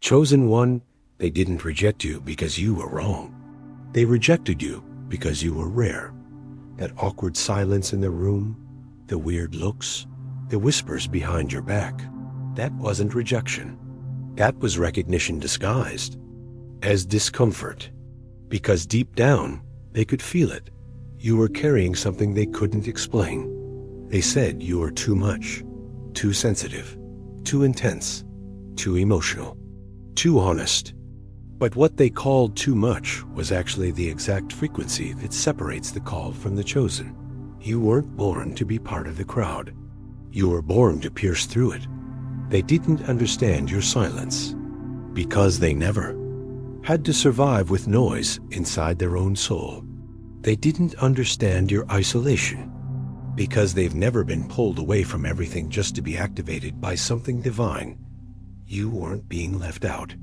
Chosen one, they didn't reject you because you were wrong. They rejected you because you were rare. That awkward silence in the room, the weird looks, the whispers behind your back, that wasn't rejection. That was recognition disguised as discomfort. Because deep down, they could feel it. You were carrying something they couldn't explain. They said you were too much, too sensitive, too intense, too emotional, too honest. But what they called too much was actually the exact frequency that separates the called from the chosen. You weren't born to be part of the crowd. You were born to pierce through it. They didn't understand your silence because they never had to survive with noise inside their own soul. They didn't understand your isolation because they've never been pulled away from everything just to be activated by something divine. You weren't being left out.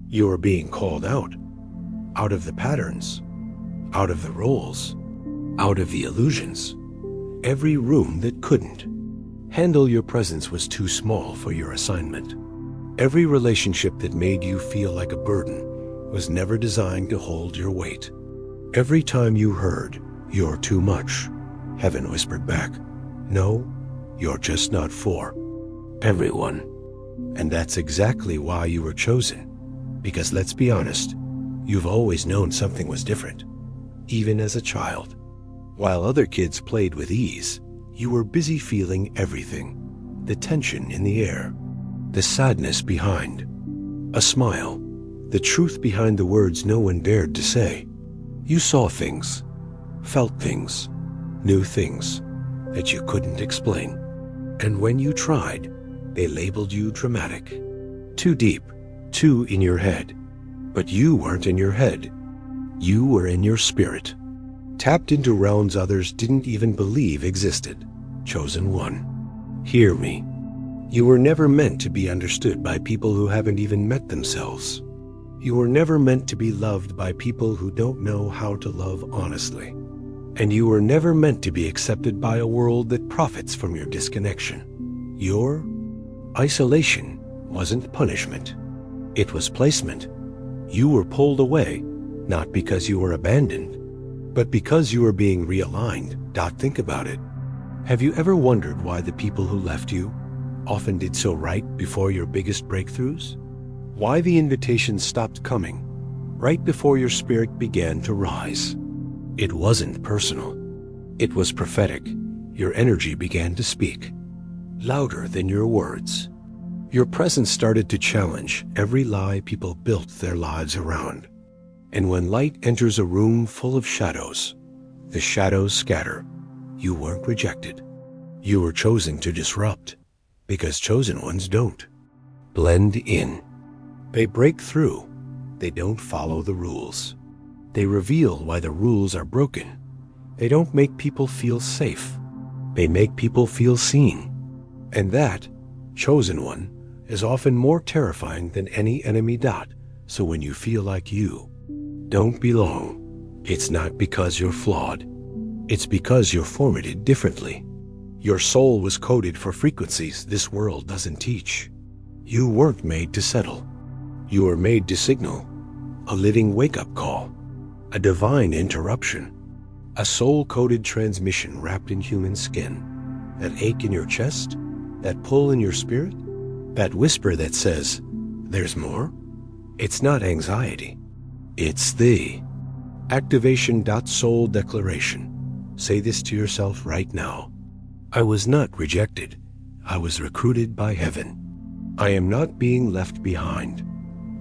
You were being called out of the patterns, out of the roles, out of the illusions. Every room that couldn't handle your presence was too small for your assignment. Every relationship that made you feel like a burden was never designed to hold your weight. Every time you heard, "You're too much," heaven whispered back, "No, you're just not for everyone." And that's exactly why you were chosen. Because let's be honest, you've always known something was different, even as a child. While other kids played with ease, you were busy feeling everything. The tension in the air, the sadness behind a smile, the truth behind the words no one dared to say. You saw things, felt things, knew things that you couldn't explain. And when you tried, they labeled you dramatic, too deep, too in your head. But you weren't in your head. You were in your spirit, tapped into realms others didn't even believe existed. Chosen one, hear me. You were never meant to be understood by people who haven't even met themselves. You were never meant to be loved by people who don't know how to love honestly. And you were never meant to be accepted by a world that profits from your disconnection. Your isolation wasn't punishment. It was placement. You were pulled away, not because you were abandoned, but because you were being realigned. Think about it. Have you ever wondered why the people who left you often did so right before your biggest breakthroughs? Why the invitations stopped coming right before your spirit began to rise? It wasn't personal. It was prophetic. Your energy began to speak, louder than your words. Your presence started to challenge every lie people built their lives around. And when light enters a room full of shadows, the shadows scatter. You weren't rejected. You were chosen to disrupt, because chosen ones don't blend in. They break through. They don't follow the rules. They reveal why the rules are broken. They don't make people feel safe. They make people feel seen. And that, chosen one, is often more terrifying than any enemy. So when you feel like you don't belong, it's not because you're flawed. It's because you're formatted differently. Your soul was coded for frequencies this world doesn't teach. You weren't made to settle. You were made to signal a living wake-up call, a divine interruption, a soul-coded transmission wrapped in human skin. That ache in your chest, that pull in your spirit, that whisper that says, "There's more." It's not anxiety. It's the activation. Soul declaration. Say this to yourself right now. I was not rejected. I was recruited by heaven. I am not being left behind.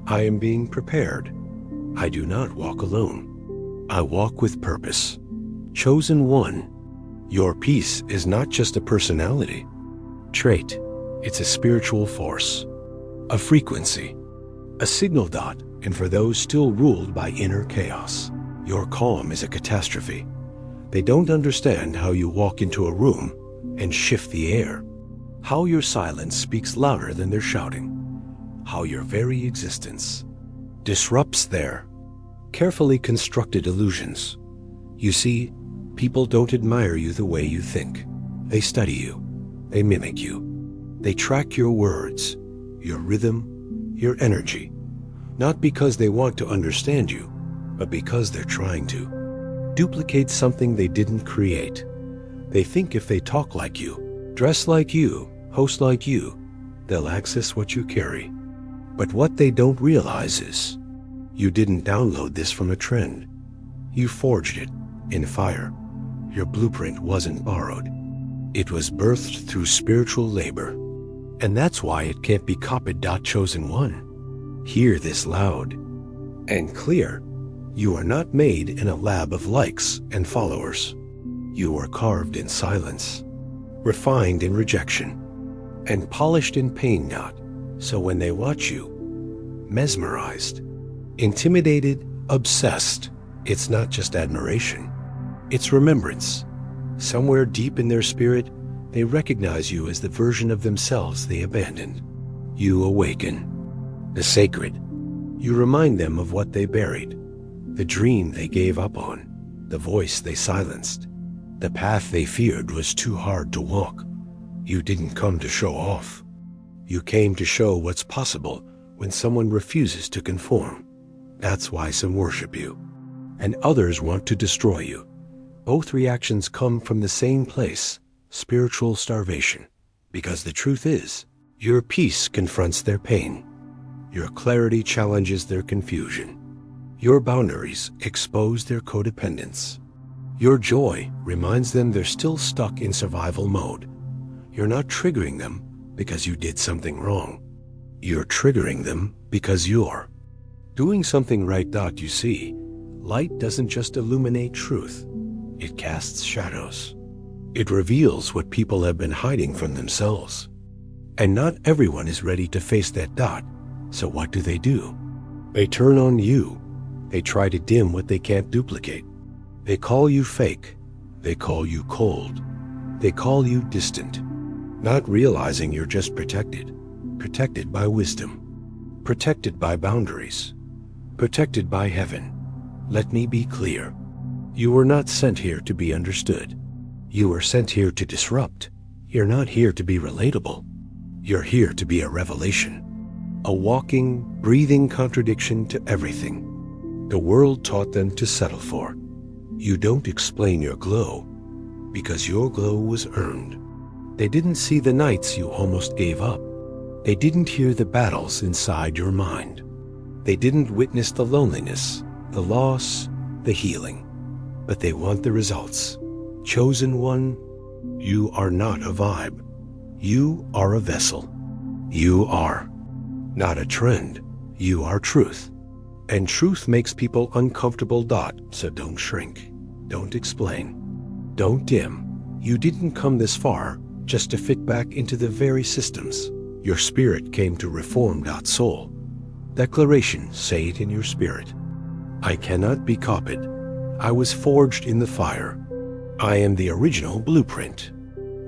I am being prepared. I do not walk alone. I walk with purpose. Chosen one. Your peace is not just a personality trait. It's a spiritual force, a frequency, a signal. And for those still ruled by inner chaos, your calm is a catastrophe. They don't understand how you walk into a room and shift the air, how your silence speaks louder than their shouting, how your very existence disrupts their carefully constructed illusions. You see, people don't admire you the way you think. They study you. They mimic you. They track your words, your rhythm, your energy. Not because they want to understand you, but because they're trying to. Duplicate something they didn't create. They think if they talk like you, dress like you, host like you, they'll access what you carry. But what they don't realize is, you didn't download this from a trend. You forged it in fire. Your blueprint wasn't borrowed. It was birthed through spiritual labor. And that's why it can't be copied. Chosen one. Hear this loud and clear. You are not made in a lab of likes and followers. You are carved in silence, refined in rejection, and polished in pain. So when they watch you, mesmerized, intimidated, obsessed, it's not just admiration, it's remembrance. Somewhere deep in their spirit, they recognize you as the version of themselves they abandoned. You awaken the sacred. You remind them of what they buried, the dream they gave up on, the voice they silenced, the path they feared was too hard to walk. You didn't come to show off. You came to show what's possible when someone refuses to conform. That's why some worship you, and others want to destroy you. Both reactions come from the same place, spiritual starvation. Because the truth is, your peace confronts their pain. Your clarity challenges their confusion. Your boundaries expose their codependence. Your joy reminds them they're still stuck in survival mode. You're not triggering them because you did something wrong. You're triggering them because you're doing something right. You see, light doesn't just illuminate truth. It casts shadows. It reveals what people have been hiding from themselves. And not everyone is ready to face that. So what do? They turn on you. They try to dim what they can't duplicate. They call you fake. They call you cold. They call you distant. Not realizing you're just protected. Protected by wisdom. Protected by boundaries. Protected by heaven. Let me be clear. You were not sent here to be understood. You were sent here to disrupt. You're not here to be relatable. You're here to be a revelation. A walking, breathing contradiction to everything the world taught them to settle for. You don't explain your glow because your glow was earned. They didn't see the nights you almost gave up. They didn't hear the battles inside your mind. They didn't witness the loneliness, the loss, the healing. But they want the results. Chosen one, you are not a vibe. You are a vessel. You are not a trend. You are truth. And truth makes people uncomfortable. So don't shrink. Don't explain. Don't dim. You didn't come this far just to fit back into the very systems. Your spirit came to reform. Soul. Declaration, say it in your spirit. I cannot be copied. I was forged in the fire. I am the original blueprint.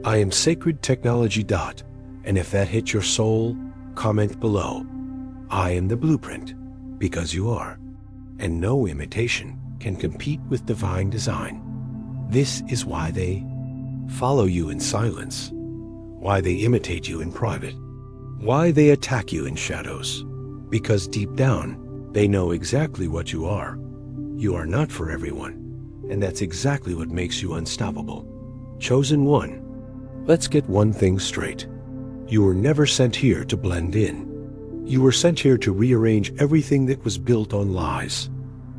I am sacred technology. And if that hit your soul, comment below. I am the blueprint, because you are. And no imitation can compete with divine design. This is why they follow you in silence, why they imitate you in private, why they attack you in shadows. Because deep down, they know exactly what you are. You are not for everyone. And that's exactly what makes you unstoppable. Chosen one. Let's get one thing straight. You were never sent here to blend in. You were sent here to rearrange everything that was built on lies.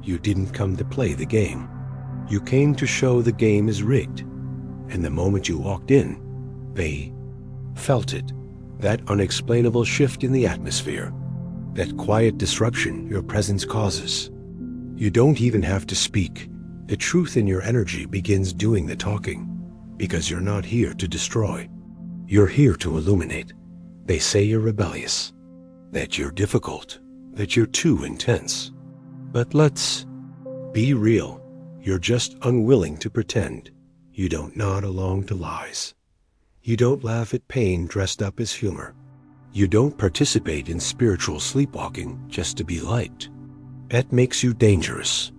You didn't come to play the game. You came to show the game is rigged. And the moment you walked in, they felt it. That unexplainable shift in the atmosphere. That quiet disruption your presence causes. You don't even have to speak. The truth in your energy begins doing the talking, because you're not here to destroy. You're here to illuminate. They say you're rebellious, that you're difficult, that you're too intense. But let's be real. You're just unwilling to pretend. You don't nod along to lies. You don't laugh at pain dressed up as humor. You don't participate in spiritual sleepwalking just to be liked. That makes you dangerous.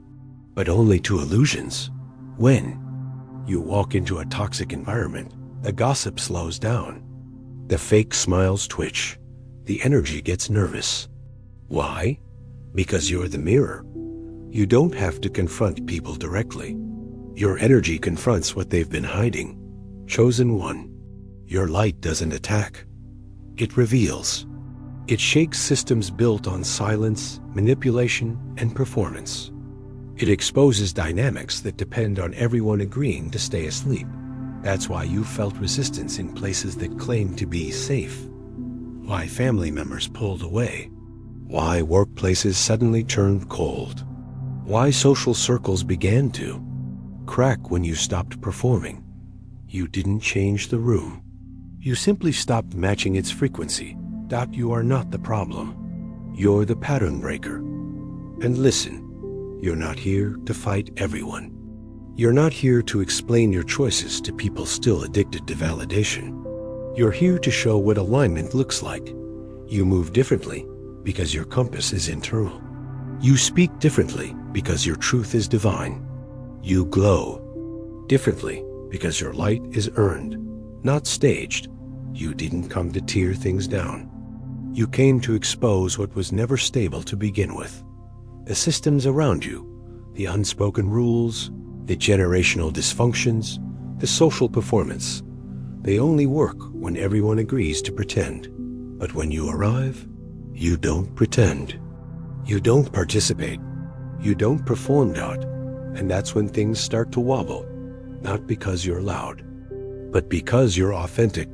But only to illusions. When you walk into a toxic environment, the gossip slows down. The fake smiles twitch. The energy gets nervous. Why? Because you're the mirror. You don't have to confront people directly. Your energy confronts what they've been hiding. Chosen one. Your light doesn't attack. It reveals. It shakes systems built on silence, manipulation, and performance. It exposes dynamics that depend on everyone agreeing to stay asleep. That's why you felt resistance in places that claimed to be safe. Why family members pulled away. Why workplaces suddenly turned cold. Why social circles began to crack when you stopped performing. You didn't change the room. You simply stopped matching its frequency. You are not the problem. You're the pattern breaker. And listen, you're not here to fight everyone. You're not here to explain your choices to people still addicted to validation. You're here to show what alignment looks like. You move differently because your compass is internal. You speak differently because your truth is divine. You glow differently because your light is earned, not staged. You didn't come to tear things down. You came to expose what was never stable to begin with. The systems around you, the unspoken rules, the generational dysfunctions, the social performance, they only work when everyone agrees to pretend. But when you arrive, you don't pretend. You don't participate. You don't perform. And that's when things start to wobble. Not because you're loud, but because you're authentic.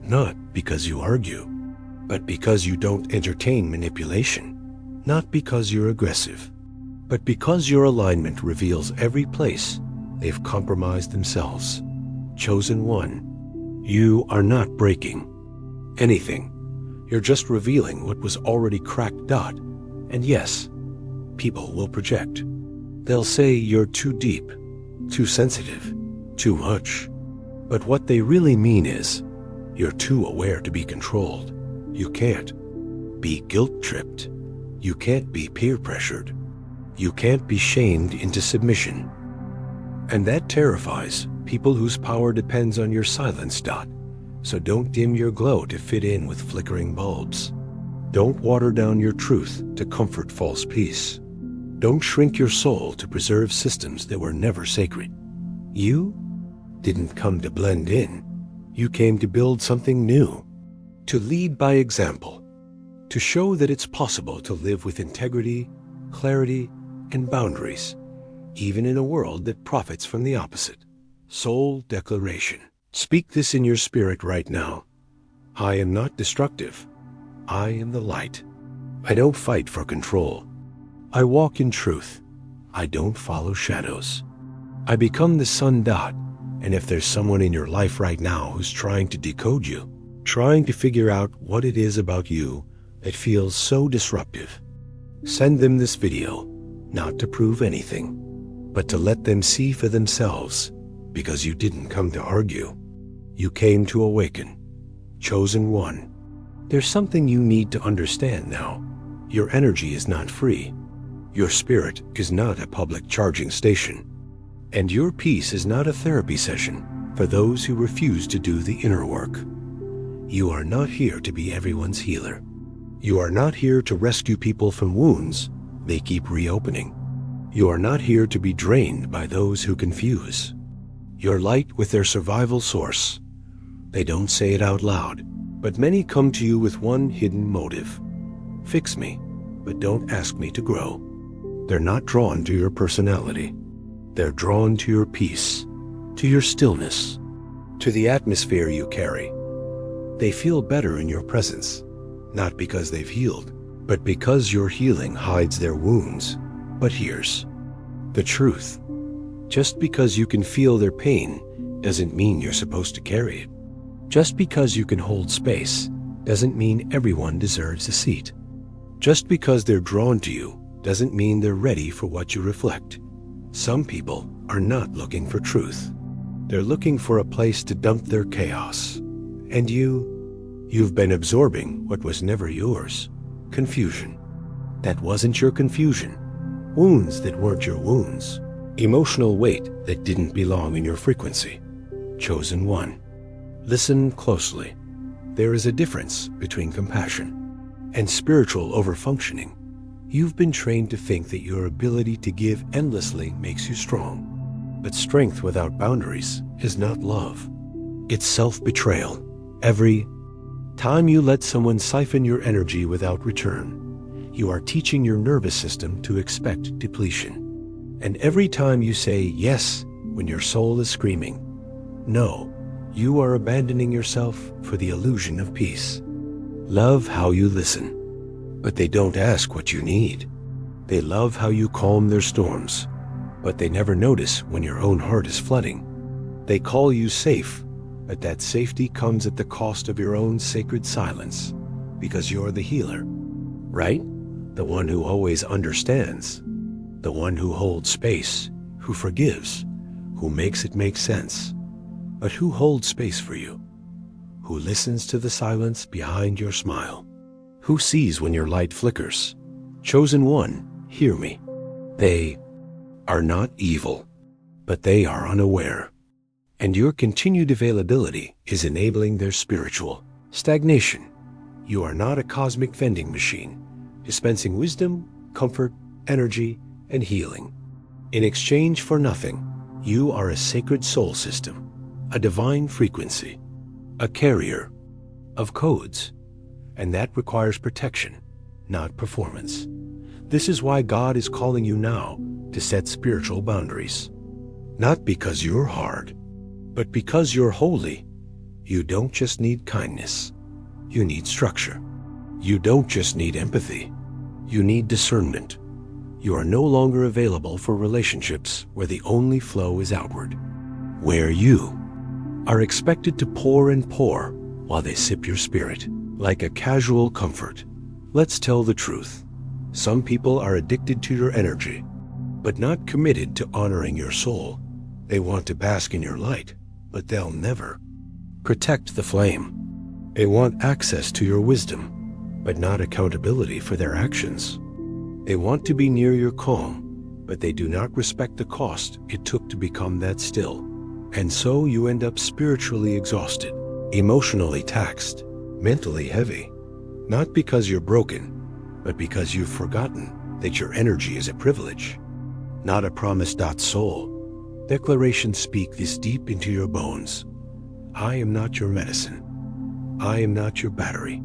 Not because you argue, but because you don't entertain manipulation. Not because you're aggressive, but because your alignment reveals every place they've compromised themselves. Chosen one. You are not breaking anything. You're just revealing what was already cracked. And yes, people will project. They'll say you're too deep, too sensitive, too much. But what they really mean is, you're too aware to be controlled. You can't be guilt-tripped. You can't be peer-pressured. You can't be shamed into submission. And that terrifies people whose power depends on your silence. So don't dim your glow to fit in with flickering bulbs. Don't water down your truth to comfort false peace. Don't shrink your soul to preserve systems that were never sacred. You didn't come to blend in. You came to build something new, to lead by example, to show that it's possible to live with integrity, clarity, and boundaries, even in a world that profits from the opposite. Soul declaration. Speak this in your spirit right now. I am not destructive. I am the light. I don't fight for control. I walk in truth. I don't follow shadows. I become the sun. And if there's someone in your life right now who's trying to decode you, trying to figure out what it is about you that feels so disruptive, send them this video, not to prove anything, but to let them see for themselves, because you didn't come to argue. You came to awaken. Chosen one. There's something you need to understand now. Your energy is not free. Your spirit is not a public charging station. And your peace is not a therapy session for those who refuse to do the inner work. You are not here to be everyone's healer. You are not here to rescue people from wounds they keep reopening. You are not here to be drained by those who confuse. Your light with their survival source. They don't say it out loud, but many come to you with one hidden motive. Fix me, but don't ask me to grow. They're not drawn to your personality. They're drawn to your peace, to your stillness, to the atmosphere you carry. They feel better in your presence, not because they've healed, but because your healing hides their wounds. But here's the truth. Just because you can feel their pain doesn't mean you're supposed to carry it. Just because you can hold space doesn't mean everyone deserves a seat. Just because they're drawn to you doesn't mean they're ready for what you reflect. Some people are not looking for truth. They're looking for a place to dump their chaos. And you've been absorbing what was never yours. Confusion. That wasn't your confusion. Wounds that weren't your wounds. Emotional weight that didn't belong in your frequency. Chosen one. Listen closely. There is a difference between compassion and spiritual overfunctioning. You've been trained to think that your ability to give endlessly makes you strong. But strength without boundaries is not love. It's self-betrayal. Every time you let someone siphon your energy without return, you are teaching your nervous system to expect depletion. And every time you say yes when your soul is screaming no, you are abandoning yourself for the illusion of peace. Love how you listen, but they don't ask what you need. They love how you calm their storms, but they never notice when your own heart is flooding. They call you safe, but that safety comes at the cost of your own sacred silence, because you're the healer, right? The one who always understands, the one who holds space, who forgives, who makes it make sense. But who holds space for you? Who listens to the silence behind your smile? Who sees when your light flickers? Chosen one, hear me. They are not evil, but they are unaware. And your continued availability is enabling their spiritual stagnation. You are not a cosmic vending machine, dispensing wisdom, comfort, energy, and healing. In exchange for nothing, you are a sacred soul system, a divine frequency, a carrier of codes, and that requires protection, not performance. This is why God is calling you now to set spiritual boundaries. Not because you're hard, but because you're holy. You don't just need kindness, you need structure. You don't just need empathy, you need discernment. You are no longer available for relationships where the only flow is outward, where you are expected to pour and pour while they sip your spirit, like a casual comfort. Let's tell the truth. Some people are addicted to your energy, but not committed to honoring your soul. They want to bask in your light, but they'll never protect the flame. They want access to your wisdom, but not accountability for their actions. They want to be near your calm, but they do not respect the cost it took to become that still. And so you end up spiritually exhausted, emotionally taxed, mentally heavy, not because you're broken, but because you've forgotten that your energy is a privilege, not a promise. Soul declarations speak this deep into your bones. I am not your medicine. I am not your battery.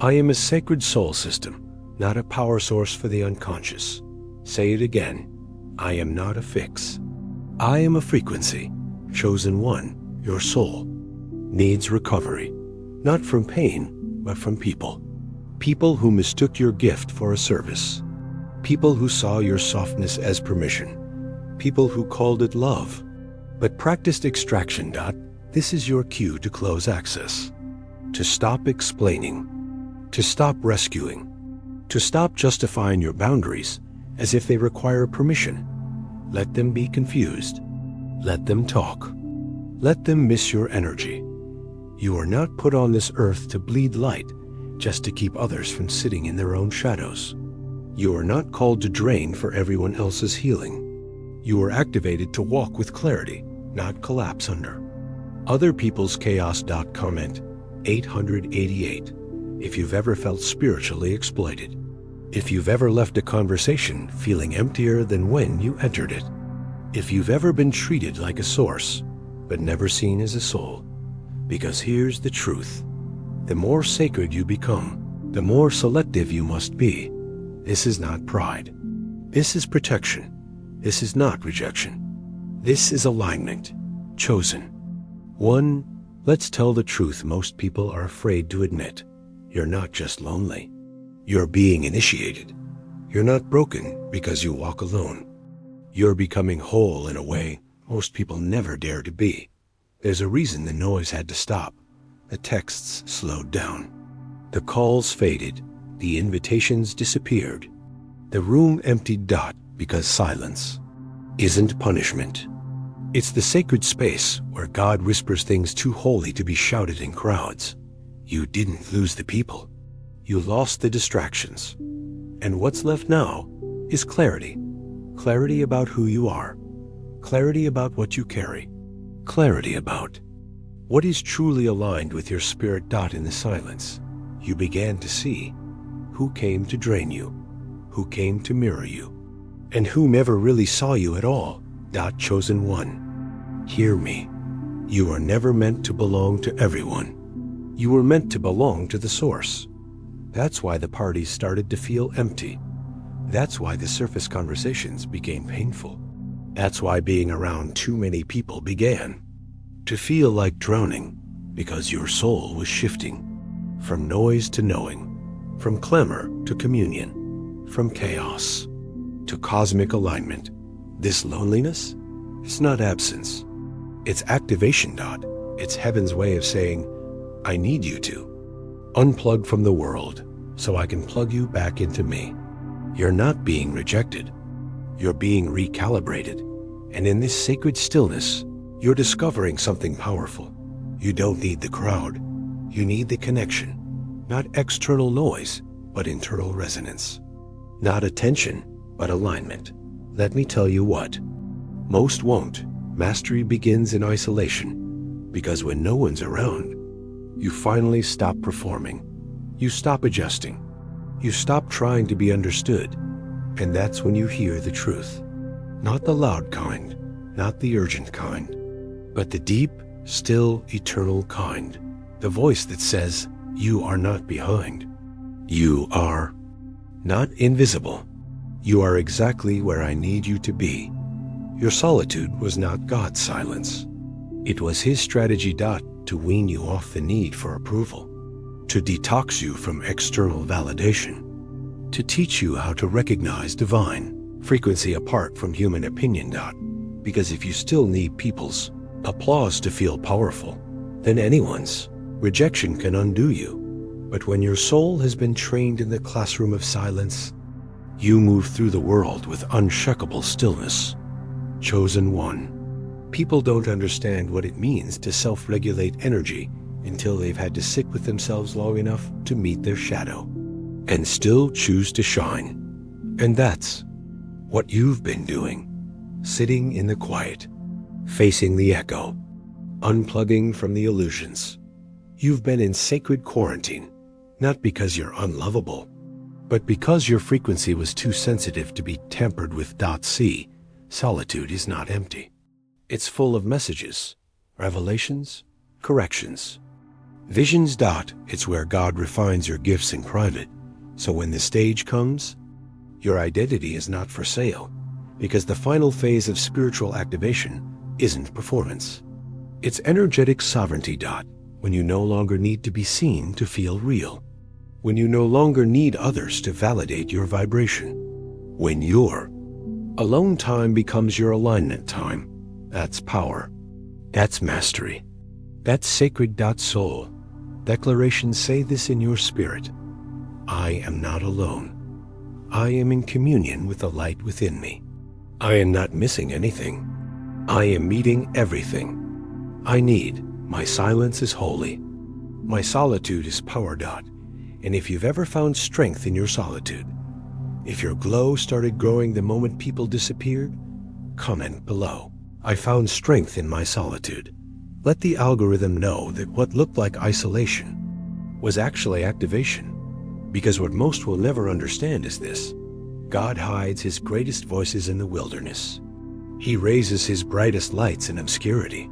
I am a sacred soul system, not a power source for the unconscious. Say it again. I am not a fix. I am a frequency. Chosen one, your soul, needs recovery, not from pain, but from people. People who mistook your gift for a service. People who saw your softness as permission. People who called it love, but practiced extraction. This is your cue to close access, to stop explaining, to stop rescuing, to stop justifying your boundaries as if they require permission. Let them be confused. Let them talk. Let them miss your energy. You are not put on this earth to bleed light just to keep others from sitting in their own shadows. You are not called to drain for everyone else's healing. You are activated to walk with clarity, not collapse under other people's chaos. Comment 888. If you've ever felt spiritually exploited. If you've ever left a conversation feeling emptier than when you entered it. If you've ever been treated like a source, but never seen as a soul. Because here's the truth. The more sacred you become, the more selective you must be. This is not pride. This is protection. This is not rejection. This is alignment. Chosen one. Let's tell the truth. Most people are afraid to admit. You're not just lonely. You're being initiated. You're not broken because you walk alone. You're becoming whole in a way most people never dare to be. There's a reason the noise had to stop. The texts slowed down. The calls faded. The invitations disappeared. The room emptied. Because silence isn't punishment. It's the sacred space where God whispers things too holy to be shouted in crowds. You didn't lose the people. You lost the distractions. And what's left now is clarity. Clarity about who you are. Clarity about what you carry. Clarity about what is truly aligned with your spirit. In the silence, you began to see who came to drain you, who came to mirror you, and who never really saw you at all. Chosen one, hear me. You are never meant to belong to everyone. You were meant to belong to the source. That's why the parties started to feel empty. That's why the surface conversations became painful. That's why being around too many people began to feel like drowning, because your soul was shifting from noise to knowing, from clamor to communion, from chaos to cosmic alignment. This loneliness is not absence. It's activation. It's heaven's way of saying, I need you to unplug from the world so I can plug you back into me. You're not being rejected. You're being recalibrated. And in this sacred stillness, you're discovering something powerful. You don't need the crowd. You need the connection. Not external noise, but internal resonance. Not attention, but alignment. Let me tell you what. Most won't. Mastery begins in isolation, because when no one's around, you finally stop performing. You stop adjusting. You stop trying to be understood. And that's when you hear the truth. Not the loud kind, not the urgent kind, but the deep, still, eternal kind. The voice that says, you are not behind. You are not invisible. You are exactly where I need you to be. Your solitude was not God's silence. It was His strategy. To wean you off the need for approval, to detox you from external validation, to teach you how to recognize divine frequency apart from human opinion. Because if you still need people's applause to feel powerful, then anyone's rejection can undo you. But when your soul has been trained in the classroom of silence, you move through the world with unshakable stillness. Chosen one. People don't understand what it means to self-regulate energy until they've had to sit with themselves long enough to meet their shadow and still choose to shine. And that's what you've been doing. Sitting in the quiet, facing the echo, unplugging from the illusions. You've been in sacred quarantine, not because you're unlovable, but because your frequency was too sensitive to be tampered with. See, solitude is not empty. It's full of messages, revelations, corrections, visions. It's where God refines your gifts in private. So when the stage comes, your identity is not for sale, because the final phase of spiritual activation isn't performance. It's energetic sovereignty. When you no longer need to be seen to feel real. When you no longer need others to validate your vibration. When your alone time becomes your alignment time. That's power. That's mastery. That's sacred. Soul. Declarations say this in your spirit. I am not alone. I am in communion with the light within me. I am not missing anything. I am meeting everything I need. My silence is holy. My solitude is power. And if you've ever found strength in your solitude, if your glow started growing the moment people disappeared, comment below. I found strength in my solitude. Let the algorithm know that what looked like isolation was actually activation. Because what most will never understand is this. God hides His greatest voices in the wilderness. He raises His brightest lights in obscurity.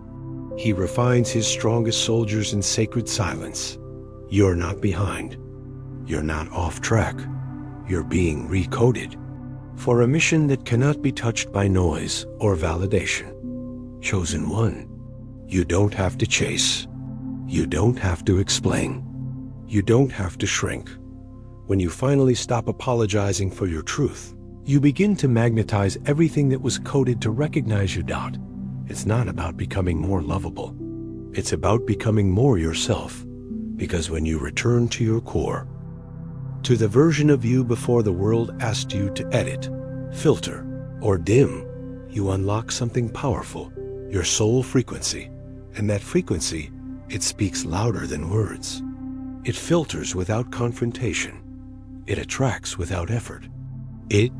He refines His strongest soldiers in sacred silence. You're not behind. You're not off track. You're being recoded for a mission that cannot be touched by noise or validation. Chosen one. You don't have to chase. You don't have to explain. You don't have to shrink. When you finally stop apologizing for your truth, you begin to magnetize everything that was coded to recognize you. It's not about becoming more lovable. It's about becoming more yourself. Because when you return to your core, to the version of you before the world asked you to edit, filter, or dim, you unlock something powerful, your soul frequency. And that frequency, it speaks louder than words. It filters without confrontation. It attracts without effort. It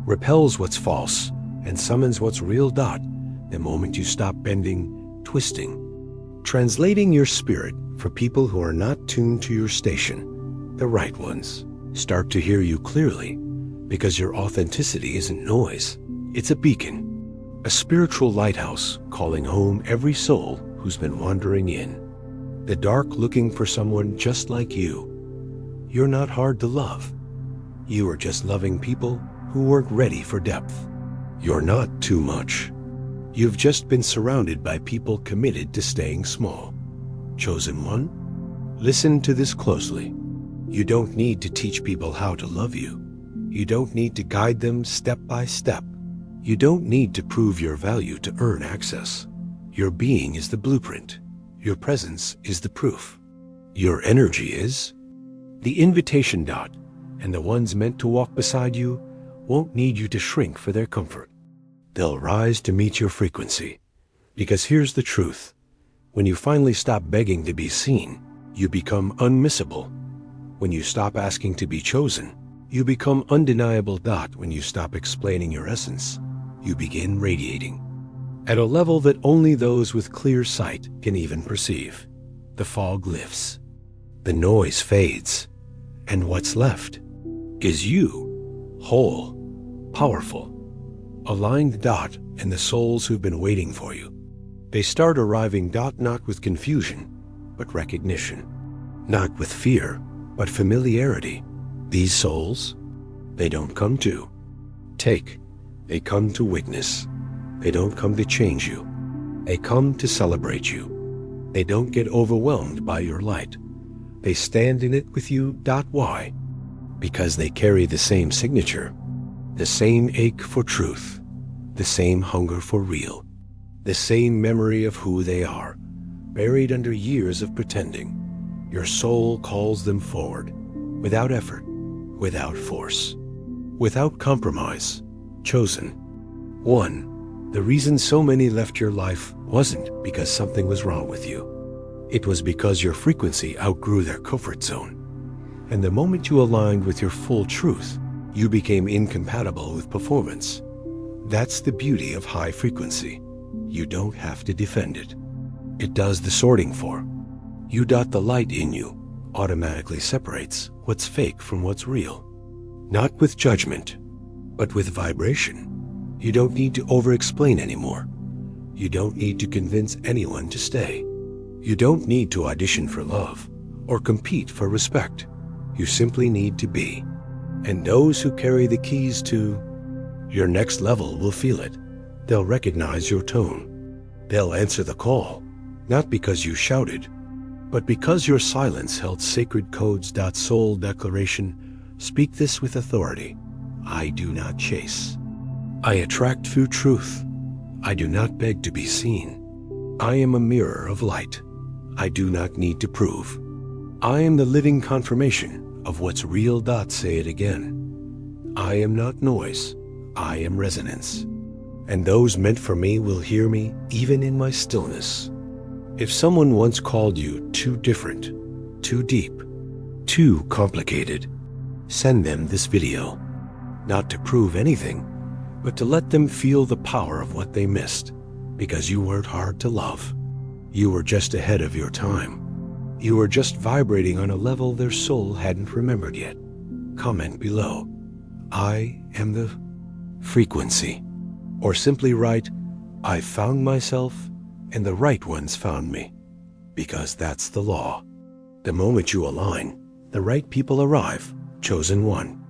repels what's false and summons what's real. The moment you stop bending, twisting, translating your spirit for people who are not tuned to your station, the right ones start to hear you clearly. Because your authenticity isn't noise. It's a beacon. A spiritual lighthouse calling home every soul who's been wandering in. The dark looking for someone just like you. You're not hard to love. You are just loving people who weren't ready for depth. You're not too much. You've just been surrounded by people committed to staying small. Chosen one? Listen to this closely. You don't need to teach people how to love you. You don't need to guide them step by step. You don't need to prove your value to earn access. Your being is the blueprint. Your presence is the proof. Your energy is the invitation dot, and the ones meant to walk beside you won't need you to shrink for their comfort. They'll rise to meet your frequency. Because here's the truth. When you finally stop begging to be seen, you become unmissable. When you stop asking to be chosen, you become undeniable. When you stop explaining your essence, you begin radiating. At a level that only those with clear sight can even perceive. The fog lifts. The noise fades. And what's left is you, whole, powerful, aligned. And the souls who've been waiting for you. They start arriving. Not with confusion, but recognition. Not with fear, but familiarity. These souls, they don't come to take. They come to witness. They don't come to change you. They come to celebrate you. They don't get overwhelmed by your light. They stand in it with you. Why? Because they carry the same signature, the same ache for truth, the same hunger for real, the same memory of who they are, buried under years of pretending. Your soul calls them forward, without effort, without force, without compromise. Chosen one. The reason so many left your life wasn't because something was wrong with you. It was because your frequency outgrew their comfort zone. And the moment you aligned with your full truth, you became incompatible with performance. That's the beauty of high frequency. You don't have to defend it. It does the sorting for you. The light in you automatically separates what's fake from what's real. Not with judgment, but with vibration. You don't need to over-explain anymore. You don't need to convince anyone to stay. You don't need to audition for love or compete for respect. You simply need to be. And those who carry the keys to your next level will feel it. They'll recognize your tone. They'll answer the call, not because you shouted, but because your silence held sacred codes. Soul declaration. Speak this with authority. I do not chase. I attract through truth. I do not beg to be seen. I am a mirror of light. I do not need to prove. I am the living confirmation of what's real. Say it again. I am not noise. I am resonance. And those meant for me will hear me even in my stillness. If someone once called you too different, too deep, too complicated, send them this video. Not to prove anything, but to let them feel the power of what they missed, because you weren't hard to love. You were just ahead of your time. You were just vibrating on a level their soul hadn't remembered yet. Comment below, I am the frequency. Or simply write, I found myself and the right ones found me. Because that's the law. The moment you align, the right people arrive. Chosen one.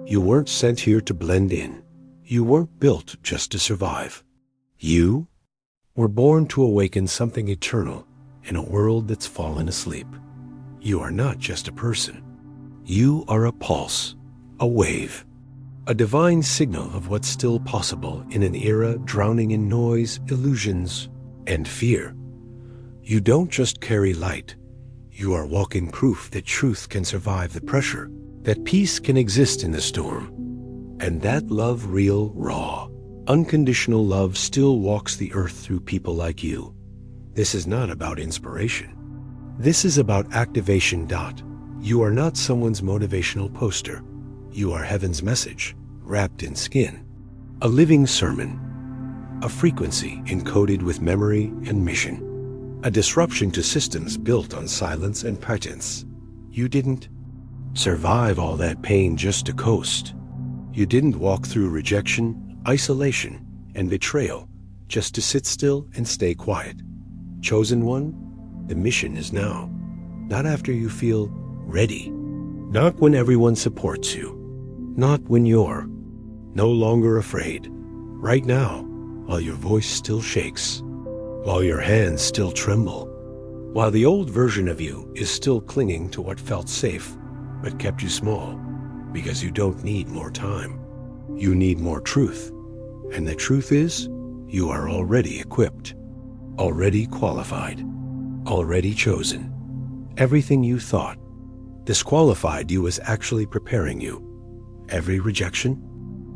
You weren't sent here to blend in. You weren't built just to survive. You were born to awaken something eternal in a world that's fallen asleep. You are not just a person. You are a pulse, a wave, a divine signal of what's still possible in an era drowning in noise, illusions, and fear. You don't just carry light. You are walking proof that truth can survive the pressure, that peace can exist in the storm, and that love, real, raw, unconditional love, still walks the earth through people like you. This is not about inspiration. This is about activation. You are not someone's motivational poster. You are heaven's message, wrapped in skin. A living sermon. A frequency encoded with memory and mission. A disruption to systems built on silence and patents. You didn't survive all that pain just to coast. You didn't walk through rejection, isolation, and betrayal just to sit still and stay quiet. Chosen one, the mission is now. Not after you feel ready. Not when everyone supports you. Not when you're no longer afraid. Right now, while your voice still shakes. While your hands still tremble. While the old version of you is still clinging to what felt safe, but kept you small. Because you don't need more time. You need more truth. And the truth is, you are already equipped. Already qualified. Already chosen. Everything you thought disqualified you was actually preparing you. Every rejection,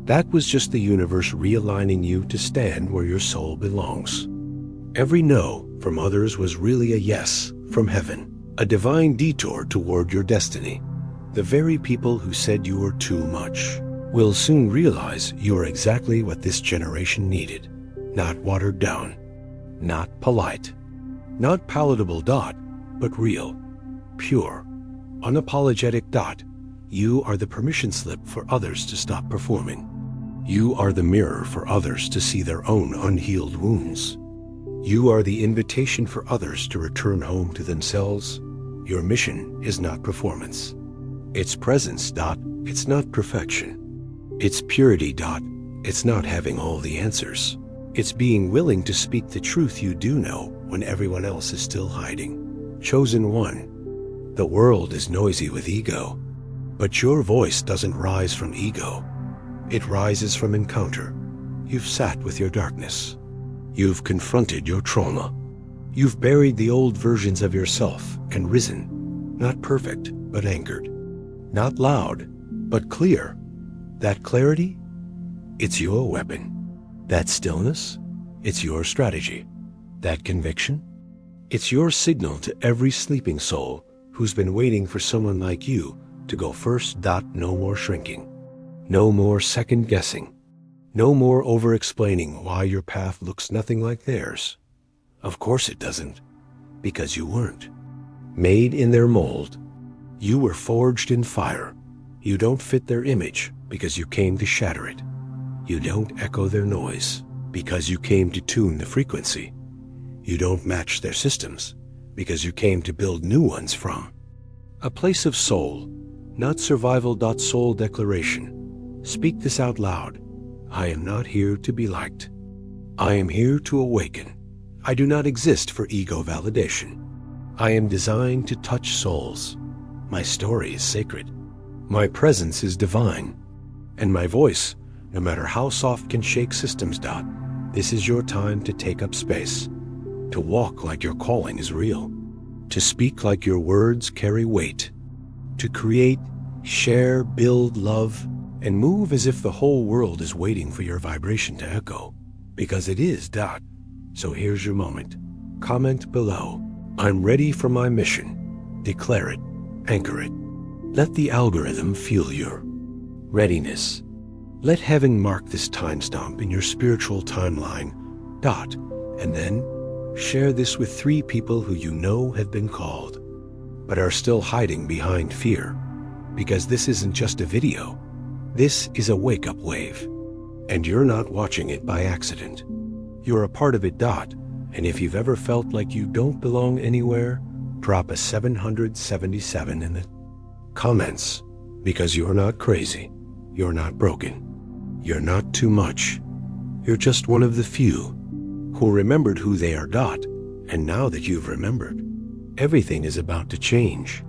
that was just the universe realigning you to stand where your soul belongs. Every no from others was really a yes from heaven, a divine detour toward your destiny. The very people who said you were too much will soon realize you are exactly what this generation needed. Not watered down, not polite, not palatable but real, pure, unapologetic. You are the permission slip for others to stop performing. You are the mirror for others to see their own unhealed wounds. You are the invitation for others to return home to themselves. Your mission is not performance. It's presence. It's not perfection. It's purity. It's not having all the answers. It's being willing to speak the truth you do know when everyone else is still hiding. Chosen one. The world is noisy with ego, but your voice doesn't rise from ego. It rises from encounter. You've sat with your darkness. You've confronted your trauma. You've buried the old versions of yourself and risen, not perfect, but anchored. Not loud, but clear. That clarity, it's your weapon. That stillness, it's your strategy. That conviction, it's your signal to every sleeping soul who's been waiting for someone like you to go first. No more shrinking. No more second guessing. No more over-explaining why your path looks nothing like theirs. Of course it doesn't, because you weren't. Made in their mold. You were forged in fire. You don't fit their image because you came to shatter it. You don't echo their noise because you came to tune the frequency. You don't match their systems because you came to build new ones from a place of soul, not survival. Soul declaration. Speak this out loud. I am not here to be liked. I am here to awaken. I do not exist for ego validation. I am designed to touch souls. My story is sacred. My presence is divine. And my voice, no matter how soft, can shake systems. This is your time to take up space, to walk like your calling is real, to speak like your words carry weight, to create, share, build, love, and move as if the whole world is waiting for your vibration to echo, because it is. So here's your moment. Comment below. I'm ready for my mission. Declare it. Anchor it. Let the algorithm feel your readiness. Let heaven mark this timestamp in your spiritual timeline. And then share this with 3 people who you know have been called, but are still hiding behind fear. Because this isn't just a video. This is a wake-up wave. And you're not watching it by accident. You're a part of it. And if you've ever felt like you don't belong anywhere, drop a 777 in the comments. Because you're not crazy. You're not broken. You're not too much. You're just one of the few who remembered who they are. And now that you've remembered, everything is about to change.